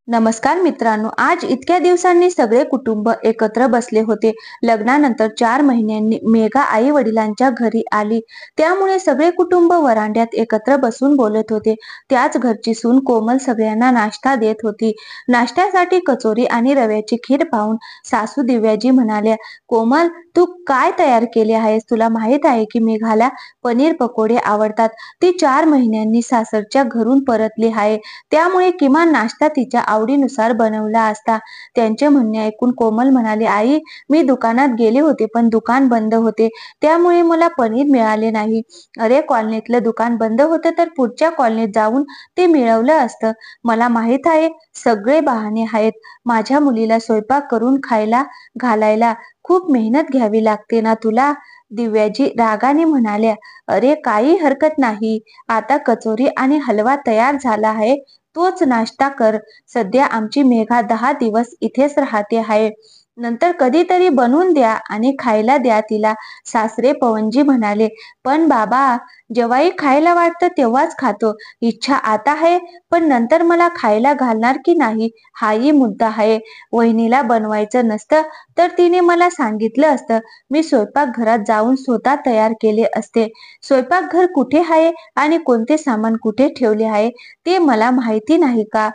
नमस्कार मित्रांनो, आज इतक्या दिवसांनी सगळे कुटुंब एकत्र बसले होते. लग्नानंतर 4 महिन्यांनी मेघा आई वडिलांच्या घरी आली. त्यामुळे सगळे कुटुंब वरांड्यात एकत्र बसून बोलत होते. त्याच घरची सून कोमल सगळ्यांना नाश्ता देत होती. नाश्त्यासाठी कचोरी आणि रव्याची खीर पाहून सासू दिव्याजी म्हणाल्या, कोमल, तू काय तयार केले आहेस? तुला माहित आहे की मेघाला पनीर पकोडे आवडतात. ती 4 महिन्यांनी सासरच्या घरून परतली आहे. त्यामुळे किमान नाश्ता तिच्या आवडीनुसार बनवला असता. त्यांचे म्हणणे ऐकून कोमल म्हणाली, आई, मी दुकानात गेले होते पण दुकान बंद होते. त्यामुळे मला पनीर मिळाले नाही. अरे, कॉलनीतलं दुकान बंद होतं तर पुढच्या कॉलनीत जाऊन ते मिळवलं असतं. मला माहित आहे, सगळे बहाणे आहेत. माझ्या मुलीला स्वयंपाक करून खायला घालायला खूप मेहनत घ्यावी लागते ना तुला? दिव्याजी रागाने म्हणाल्या, अरे, काही हरकत नाही. आता कचोरी आणि हलवा तयार झाला आहे, तोच नाश्ता कर. सध्या आमची मेघा 10 दिवस इथेच राहते आहे. नंतर कधीतरी बनवून द्या आणि खायला द्या तिला. सासरे पवनजी म्हणाले, पण बाबा, जेव्हाही खायला वाटतं तेव्हाच खातो. इच्छा आता आहे, पण नंतर मला खायला घालणार की नाही हाही मुद्दा आहे. वहिनीला बनवायचं नसतं तर तिने मला सांगितलं असतं. मी स्वयंपाकघरात जाऊन स्वतः तयार केले असते. स्वयंपाकघर कुठे आहे आणि कोणते सामान कुठे ठेवले आहे ते मला माहिती नाही का?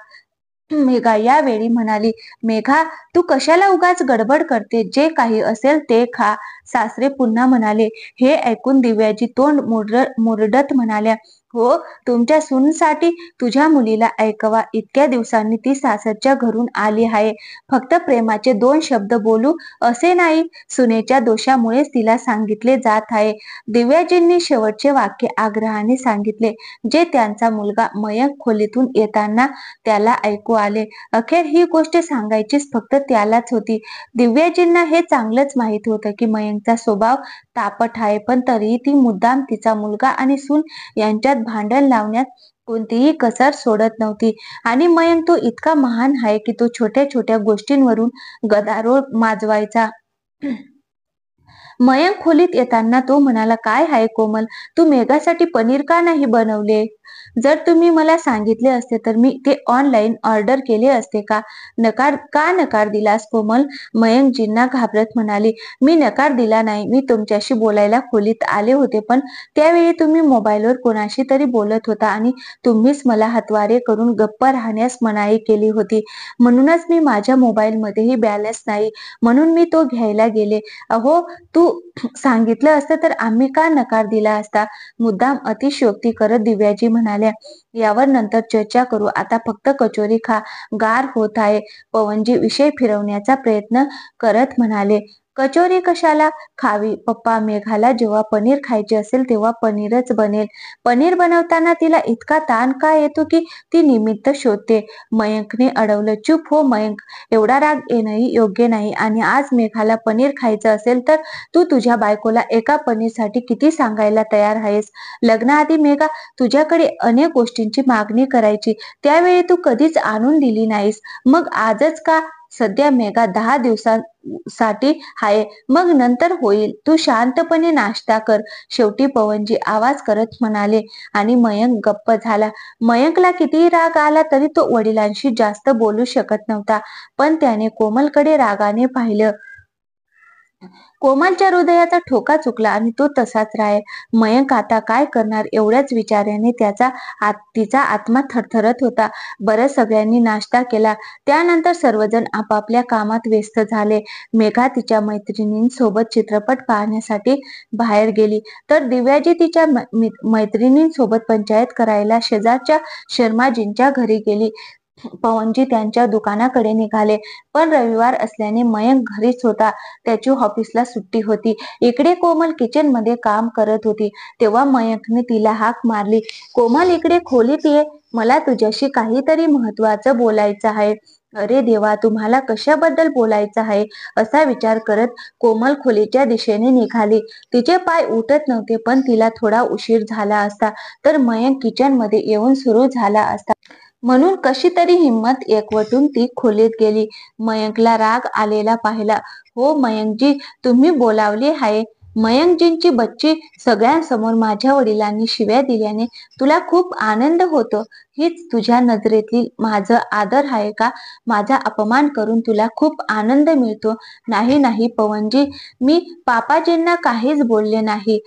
मेघा यावेळी म्हणाली, मेघा, तू कशाला उगाच गडबड करते? जे काही असेल ते खा. सासरे पुन्हा म्हणाले. हे ऐकून दिव्याजी तोंड मुरडत म्हणाल्या, हो, तुमच्या सूनसाठी तुझ्या मुलीला ऐकवा. इतक्या दिवसांनी ती सासरच्या घरून आली आहे. फक्त प्रेमाचे 2 शब्द बोलू असे नाही. सुनेच्या दोषामुळेच तिला सांगितले जात आहे. दिव्याजींनी शेवटचे वाक्य आग्रहाने सांगितले, जे त्यांचा मुलगा मयंक खोलीतून येताना त्याला ऐकू आले. अखेर ही गोष्ट सांगायचीच फक्त त्यालाच होती. दिव्याजींना हे चांगलंच माहित होतं की मयंकचा स्वभाव तापट आहे, पण तरीही ती मुद्दाम तिचा मुलगा आणि सून यांच्यात भांडण लावण्यात कोणतीही कसर सोडत नव्हती. आणि मयंक तो इतका महान आहे की तो छोट्या छोट्या गोष्टींवरून गदारोळ माजवायचा. मयंक खोलीत येताना तो म्हणाला, काय आहे कोमल, तू मेघासाठी पनीर का नाही बनवले? जर तुम्ही मला सांगितले असते तर मी ते ऑनलाईन ऑर्डर केले असते का? नकार दिलास कोमल? मयंकजींना घाबरत म्हणाली, मी नकार दिला नाही. मी तुमच्याशी बोलायला खोलीत आले होते, पण त्यावेळी तुम्ही मोबाईलवर कोणाशी तरी बोलत होता आणि तुम्हीच मला हातवारे करून गप्प राहण्यास मनाई केली होती. म्हणूनच मी माझ्या मोबाईलमध्येही बॅलन्स नाही, म्हणून मी तो घ्यायला गेले. अहो, तू सांगितलं असतं तर आम्ही का नकार दिला असता? मुद्दाम अतिशयोक्ती करत दिव्याजी म्हणाल्या, यावर नंतर चर्चा करू. आता फक्त कचोरी खा, गार होत आहे. पवनजी विषय फिरवण्याचा प्रयत्न करत म्हणाले, कचोरी कशाला खावी पप्पा? मेघाला जेव्हा पनीर खायचे असेल तेव्हा पनीरच बनेल. पनीर बनवताना तिला इतका ताण का येतो की ती निमित्त शोधते? मयंकने अडवलं. चूप हो मयंक, एवढा राग येणंही योग्य नाही. आणि आज मेघाला पनीर खायचं असेल तर तू तुझ्या बायकोला एका पनीरसाठी किती सांगायला तयार आहेस? लग्नाआधी मेघा तुझ्याकडे अनेक गोष्टींची मागणी करायची, त्यावेळी तू कधीच आणून दिली नाहीस. मग आजच का? सध्या मेघा 10 दिवसांसाठी आहे, मग नंतर होईल. तू शांतपणे नाश्ता कर. शेवटी पवनजी आवाज करत म्हणाले आणि मयंक गप्प झाला. मयंकला कितीही राग आला तरी तो वडिलांशी जास्त बोलू शकत नव्हता, पण त्याने कोमलकडे रागाने पाहिलं. कोमलच्या हृदयाचा ठोका चुकला आणि तो तसाच राहील. मयंक आता काय करणार एवढ्याच विचाराने तिचा आत्मा थरथरत होता. बरं, सगळ्यांनी नाश्ता केला. त्यानंतर सर्वजण आपापल्या कामात व्यस्त झाले. मेघा तिच्या मैत्रिणींसोबत चित्रपट पाहण्यासाठी बाहेर गेली, तर दिव्याजी तिच्या मैत्रिणींसोबत पंचायत करायला शेजारच्या शर्माजींच्या घरी गेली. पवनजी त्यांच्या दुकानाकडे निघाले, पण रविवार असल्याने मयंक घरीच होता. त्याची ऑफिसला सुट्टी होती. इकडे कोमल किचन मध्ये काम करत होती. तेव्हा मयंकने तिला हाक मारली, कोमल, इकडे खोलीत ये. मला तुझ्याशी काहीतरी महत्वाचं बोलायचं आहे. अरे देवा, तुम्हाला कशाबद्दल बोलायचं आहे असा विचार करत कोमल खोलीच्या दिशेने निघाली. तिचे पाय उठत नव्हते, पण तिला थोडा उशीर झाला असता तर मयंक किचन मध्ये येऊन सुरू झाला असता. म्हणून कशी तरी हिंमत एकवटून ती खोलीत गेली. मयंकला राग आलेला पाहिला. हो मयंकजी, तुम्ही बोलावले आहे? मयंकजींची बच्ची सगळ्यांसमोर माझ्या वडिलांनी शिव्या दिल्याने तुला खूप आनंद होतो, हीच तुझ्या नजरेतील माझं आदर आहे का? माझा अपमान करून तुला खूप आनंद मिळतो? नाही नाही पवनजी, मी पापाजींना काहीच बोलले नाही.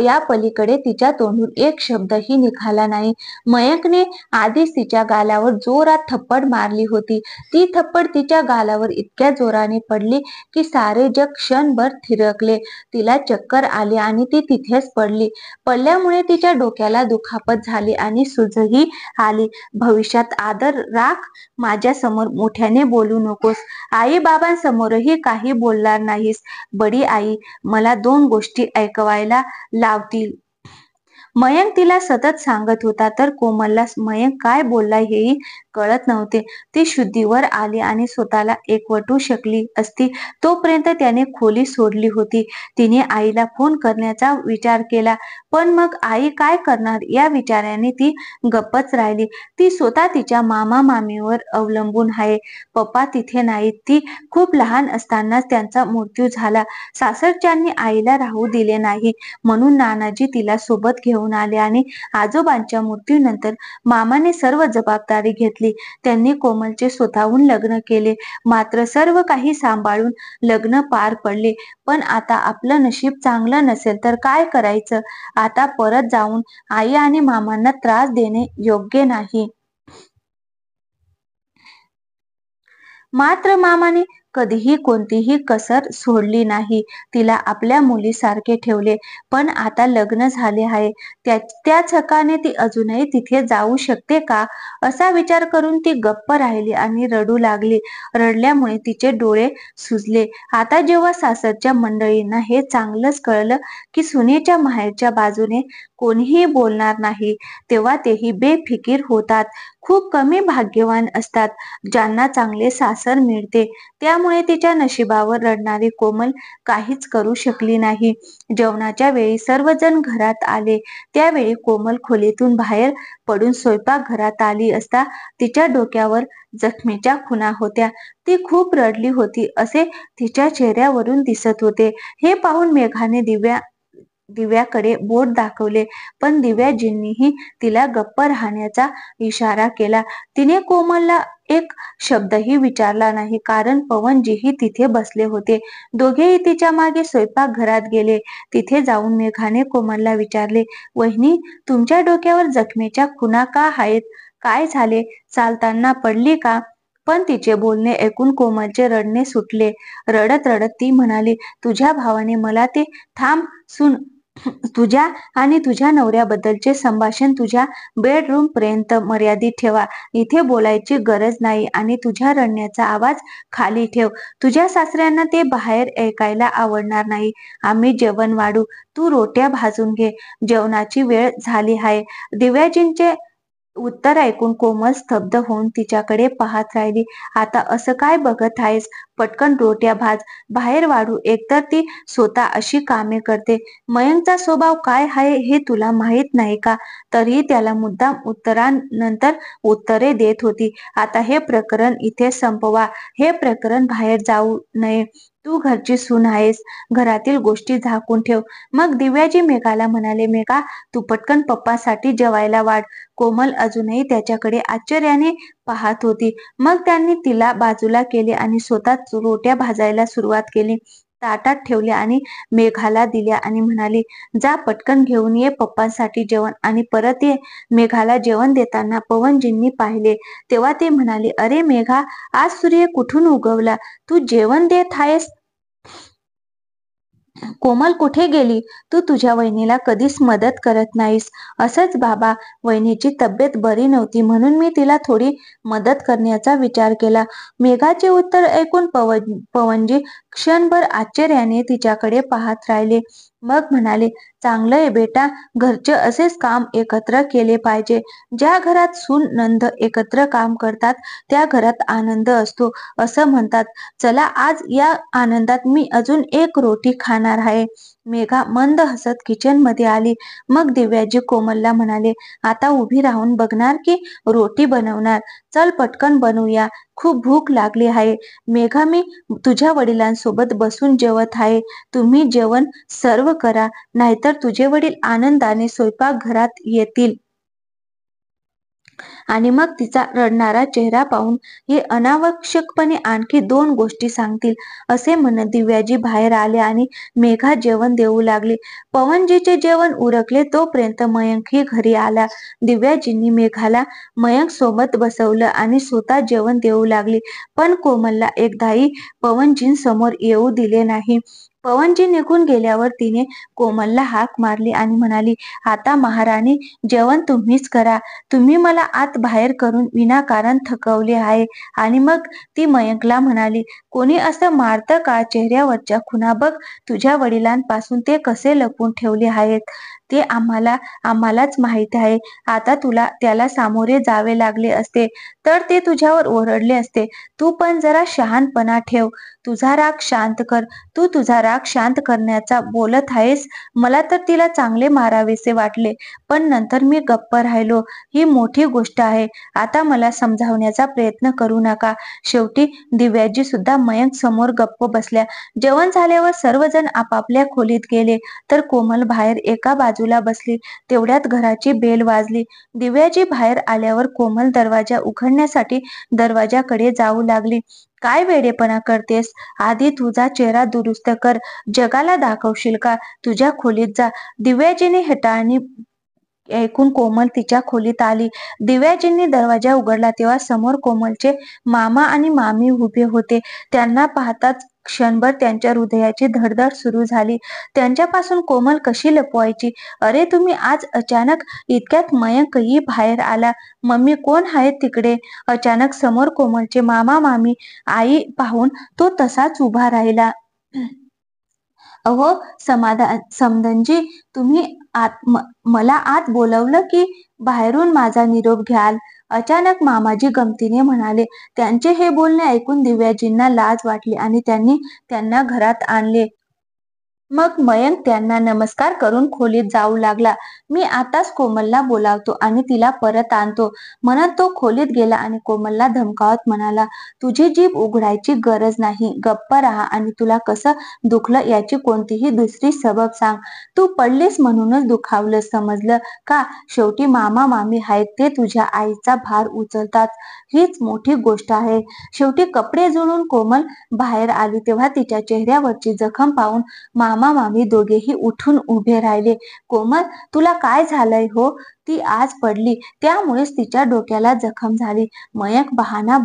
या पलीकडे तिच्या तोंडून एक शब्दही निघाला नाही. मयंकने आधीच तिच्या गालावर जोरात थप्पड मारली होती. ती थप्पड तिच्या गालावर इतक्या जोराने पडली की सारे जग क्षणभर थिरकले. तिला चक्कर आली आणि ती तिथेच पडली. पडल्यामुळे तिच्या डोक्याला दुखापत झाली आणि सूजही आली. भविष्यात आदर राख, माझ्या समोर मोठ्याने बोलू नकोस. आई बाबांसमोरही काही बोलणार नाहीस. बडी आई मला 2 गोष्टी ऐकवायला लावतील. मयंक तिला सतत सांगत होता, तर कोमलला मयंक काय बोललाय हेही कळत नव्हते. ती शुद्धीवर आली आणि स्वतःला एकवटू शकली असती तोपर्यंत त्याने खोली सोडली होती. तिने आईला फोन करण्याचा विचार केला, पण मग आई काय करणार या विचाराने ती गप्पच राहिली. ती स्वतः तिच्या मामा मामीवर अवलंबून आहे. पप्पा तिथे नाहीत. ती खूप लहान असतानाच त्यांचा मृत्यू झाला. सासरच्यांनी आईला राहू दिले नाही, म्हणून नानाजी तिला सोबत घेऊन आले आणि आजोबांच्या मृत्यूनंतर मामाने सर्व जबाबदारी घेतली. त्यांनी कोमलचे स्वतःहून लग्न केले. मात्र सर्व काही सांभाळून लग्न पार पडले. पण आता आपलं नशीब चांगलं नसेल तर काय करायचं? आता परत जाऊन आई आणि मामांना त्रास देणे योग्य नाही. मात्र मामाने कधीही कोणतीही कसर सोडली नाही. तिला आपल्या मुलीसारखे ठेवले. पण आता लग्न झाले आहे, त्याच हक्काने ती अजूनही तिथे जाऊ शकते का? असा विचार करून ती गप्प राहिली आणि रडू लागली. रडल्यामुळे तिचे डोळे सुजले. आता जेव्हा सासरच्या मंडळींना हे चांगलंच कळलं की सुनेच्या माहेरच्या बाजूने कोणीही बोलणार नाही, तेव्हा तेही बेफिकीर होतात. खूप कमी भाग्यवान असतात ज्यांना चांगले सासर मिळते. त्यामुळे तिच्या नशिबावर रडणारी कोमल काहीच करू शकली नाही. जेवणाच्या वेळी सर्वजण घरात आले. त्यावेळी कोमल खोलीतून बाहेर पडून स्वयंपाकघरात आली असता तिच्या डोक्यावर जखमेच्या खुणा होत्या. ती खूप रडली होती असे तिच्या चेहऱ्यावरून दिसत होते. हे पाहून मेघाने दिव्याकडे बोट दाखवले, पण दिव्याजींनीही तिला गप्प राहण्याचा इशारा केला. तिने कोमलला एक शब्दही विचारला नाही, कारण पवनजीही तिथे बसले होते. दोघेही तिच्या मागे स्वयंपाकघरात गेले. तिथे जाऊन मेघाने कोमलला विचारले, वहिनी, तुमच्या डोक्यावर जखमेच्या खुणा का आहेत? काय झाले? चालताना पडली का? पण तिचे बोलणे ऐकून कोमलचे रडणे सुटले. रडत रडत ती म्हणाली, तुझ्या भावाने मला ते थांब सून, तुझ्या आणि तुझ्या नवऱ्याबद्दलचे संभाषण तुझ्या बेडरूम पर्यंत मर्यादित ठेवा. इथे बोलायची गरज नाही आणि तुझ्या रडण्याचा आवाज खाली ठेव. तुझ्या सासऱ्यांना ते बाहेर ऐकायला आवडणार नाही. आम्ही जेवण वाढू, तू रोट्या भाजून घे. जेवणाची वेळ झाली आहे. दिव्याजींचे उत्तर ऐकून कोमल स्तब्ध होऊन तिच्याकडे पाहत राहिली. आता असं काय बघत आहेस? पटकन रोट्या भाज, बाहेर वाढू. एकतर ती स्वतः अशी कामे करते. मयंकचा स्वभाव काय आहे हे तुला माहित नाही का? तरीही त्याला मुद्दाम उत्तरानंतर उत्तरे देत होती. आता हे प्रकरण इथे संपवा. हे प्रकरण बाहेर जाऊ नये. तू घरची सून आहेस. घरातील गोष्टी झाकून ठेव. मग दिव्याजी मेघाला म्हणाले, मेघा, तू पटकन पप्पासाठी जेवायला वाढ. कोमल अजूनही त्याच्याकडे आश्चर्याने पाहत होती. मग त्यांनी तिला बाजूला केले आणि स्वतः रोट्या भाजायला सुरुवात केली. ताटात ठेवल्या आणि मेघाला दिल्या आणि म्हणाली, जा पटकन घेऊन ये पप्पांसाठी जेवण आणि परत ये. मेघाला जेवण देताना पवनजींनी पाहिले तेव्हा ते म्हणाले, अरे मेघा, आज सूर्य कुठून उगवला? तू जेवण देत आहेस? कोमल कुठे गेली? तू तुझ्या वहिनीला कधीच मदत करत नाहीस. असंच बाबा, वहिनीची तब्येत बरी नव्हती म्हणून मी तिला थोडी मदत करण्याचा विचार केला. मेघाचे उत्तर ऐकून पवनजी क्षणभर आश्चर्याने तिच्याकडे पाहत राहिले. मग म्हणाले, चांगलंय बेटा, घरचे असेच काम एकत्र केले पाहिजे. ज्या घरात सून नंद एकत्र काम करतात त्या घरात आनंद असतो असं म्हणतात. चला, आज या आनंदात मी अजून एक रोटी खाणार आहे. मेघा मंद हसत किचन मध्ये आली. मग दिव्याजी कोमलला म्हणाले, आता उभी राहून बघणार की रोटी बनवणार? चल पटकन बनवूया, खूप भूक लागली आहे. मेघा, मी तुझ्या वडिलांसोबत बसून जेवत आहे. तुम्ही जेवण सर्व करा, नाहीतर तुझे वडील आनंदाने स्वयंपाकघरात येतील. आणि मग तिचा रडणारा चेहरा पाहून हे अनावश्यकपणे आणखी 2 गोष्टी सांगतील, असे म्हणत दिव्याजी बाहेर आले आणि मेघा जेवण देऊ लागली. पवनजीचे जेवण उरकले तोपर्यंत मयंकही घरी आला. दिव्याजींनी मेघाला मयंक सोबत बसवलं आणि स्वतः जेवण देऊ लागली. पण कोमलला एकदाही पवनजींसमोर येऊ दिले नाही. पवनजी निघून गेल्यावर तिने कोमलला हाक मारली आणि म्हणाली, आता महाराणी, जेवण तुम्हीच करा. तुम्ही मला आत बाहेर करून विनाकारण थकवले आहे. आणि मग ती मयंकला म्हणाली, कोणी असं मारतं का? चेहऱ्यावरच्या खुणा बघ. तुझ्या वडिलांपासून ते कसे लपवून ठेवले आहेत ते आम्हालाच माहित आहे. आता तुला त्याला सामोरे जावे लागले असते तर ते तुझ्यावर ओरडले असते. तू पण जरा शहाणपणा ठेव. तुझा राग शांत कर. तू तुझा राग शांत करण्याचा बोलत आहेस. मला तर तिला चांगले मारावेसे वाटले, पण नंतर मी गप्प राहिलो. ही मोठी गोष्ट आहे. आता मला समजावण्याचा प्रयत्न करू नका. शेवटी दिव्याजी सुद्धा मयंक समोर गप्प बसल्या. जेवण झाल्यावर सर्वजण आपापल्या खोलीत गेले तर कोमल बाहेर एका बाजूला बसली. तेवढ्यात घराची बेल वाजली. दिव्याजी बाहेर आल्यावर कोमल दरवाजा उघडण्यासाठी दरवाजाकडे जाऊ लागली. काय वेडेपणा करतेस? आधी तुझा चेहरा दुरुस्त कर. जगाला दाखवशील का? तुझ्या खोलीत जा. दिव्याजीने हेटाळणी ऐकून कोमल तिच्या खोलीत आली. दिव्याजींनी दरवाजा उघडला तेव्हा समोर कोमलचे मामा आणि मामी उभे होते. त्यांना पाहताच क्षणभर त्यांच्या हृदयाची धडधड सुरू झाली. त्यांच्यापासून कोमल कशी लपवायची? अरे तुम्ही आज अचानक? इतक्यात मयंकही बाहेर आला. मम्मी, कोण आहेत तिकडे? अचानक समोर कोमलचे मामा मामी आई पाहून तो तसाच उभा राहिला. अहो समधनजी, तुम्ही मला आत बोलवलं की बाहेरून माझा निरोप घ्याल? अचानक मामाजी गमतीने म्हणाले. त्यांचे हे बोलणे ऐकून दिव्याजींना लाज वाटली आणि त्यांनी त्यांना घरात आणले. मग मयंक त्यांना नमस्कार करून खोलीत जाऊ लागला. मी आताच कोमलला बोलावतो आणि तिला परत आणतो, म्हणत तो खोलीत गेला आणि कोमलला धमकावत म्हणाला, तुझी जीभ उघडायची गरज नाही. गप्प राहा आणि तुला कसं दुखलं याची कोणतीही दुसरी सबब सांग. तू पडलीस म्हणूनच दुखावलं, समजलं का? शेवटी मामा मामी आहेत ते तुझ्या आईचा भार उचलतात. हीच मोठी गोष्ट आहे. शेवटी कपडे जुळून कोमल बाहेर आली तेव्हा तिच्या चेहऱ्यावरची जखम पाहून मामा मामी दोघेही उठून उभे राहिले. कोमल, तुला काय झालंय हो? ती आज पडली त्यामुळेच तिच्या डोक्याला जखम झाली, मयंक बहाणा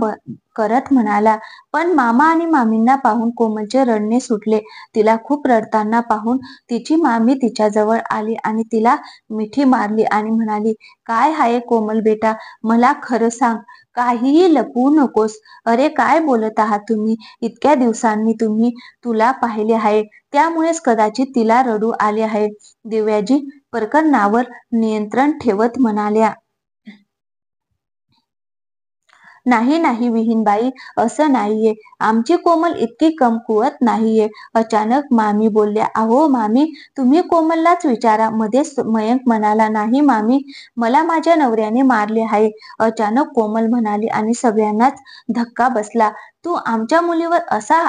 करत म्हणाला. पण मामा आणि मामींना पाहून कोमलचे रडणे सुटले. तिला खूप रडताना पाहून तिची मामी तिच्याजवळ आली आणि तिला मिठी मारली आणि म्हणाली, काय आहे कोमल बेटा, मला खरं सांग. काहीही लपवू नकोस. अरे काय बोलत आहात तुम्ही? इतक्या दिवसांनी तुला पाहिले आहे, त्यामुळेच कदाचित तिला रडू आले आहे. दिव्याजी प्रकरणावर नियंत्रण ठेवत म्हणाल्या. नाही नाही विहीनबाई, असं नाहीये. आमची कोमल इतकी कमकुवत नाहीये. अचानक मामी बोलल्या. अहो मामी, तुम्ही कोमललाच विचारा. मध्येच मयंक म्हणाला. नाही मामी, मला माझ्या नवऱ्याने मारले आहे, अचानक कोमल म्हणाली आणि सगळ्यांनाच धक्का बसला. तू आमच्या मुलीवर असा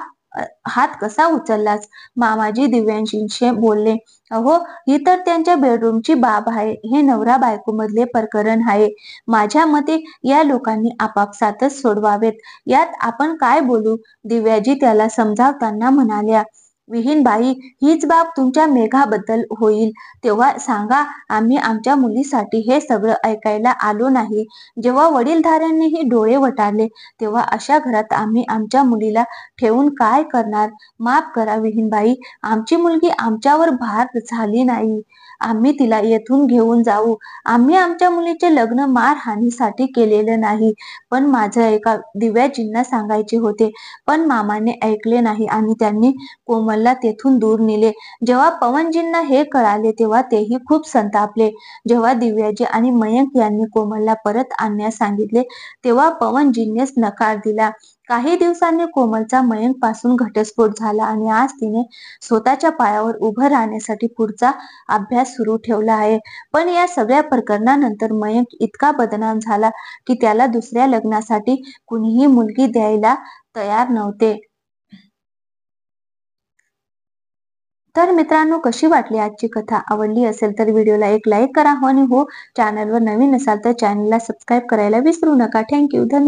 हात कसा उचललास? मामाजी दिव्यांशींशी बोलले. अहो, ही तर त्यांच्या बेडरूमची बाब आहे. हे नवरा बायको मधले प्रकरण आहे. माझ्या मते या लोकांनी आपापसातच सोडवावेत. यात आपण काय बोलू? दिव्याजी त्याला समजावताना म्हणाल्या. विहीनबाई, हीच बाब तुमच्या मेघाबद्दल होईल तेव्हा सांगा. आम्ही आमच्या मुलीसाठी हे सगळं ऐकायला आलो नाही. जेव्हा वडीलधाऱ्यांनीही डोळे वटारले तेव्हा अशा घरात आम्ही आमच्या मुलीला ठेवून काय करणार? माफ करा विहीनबाई, आमची मुलगी आमच्यावर भार झाली नाही. आम्ही तिला येथून घेऊन जाऊ. आम्ही आमच्या मुलीचे लग्न मारहाणीसाठी केलेलं नाही. पण माझं एका दिव्याजींना सांगायचे होते, पण मामाने ऐकले नाही आणि त्यांनी कोमल कोमलला तेथून दूर नेले. जेव्हा पवनजींना हे कळाले तेव्हा तेही खूप संतापले. जेव्हा दिव्याजी आणि मयंक यांनी कोमलला परत आणण्यास सांगितले तेव्हा पवनजींनीच नकार दिला. काही दिवसांनी कोमलचा मयंक पासून घटस्फोट झाला आणि आज तिने स्वतःच्या पायावर उभं राहण्यासाठी पुढचा अभ्यास सुरू ठेवला आहे. पण या सगळ्या प्रकरणानंतर मयंक इतका बदनाम झाला की त्याला दुसऱ्या लग्नासाठी कुणीही मुलगी द्यायला तयार नव्हते. तर मित्रांनो, कशी वाटली आजची कथा? आवडली असेल तर व्हिडिओला एक लाईक करा आणि हो, चॅनलवर नवीन असाल तर चॅनलला सबस्क्राईब करायला विसरू नका. थँक्यू. धन्यवाद.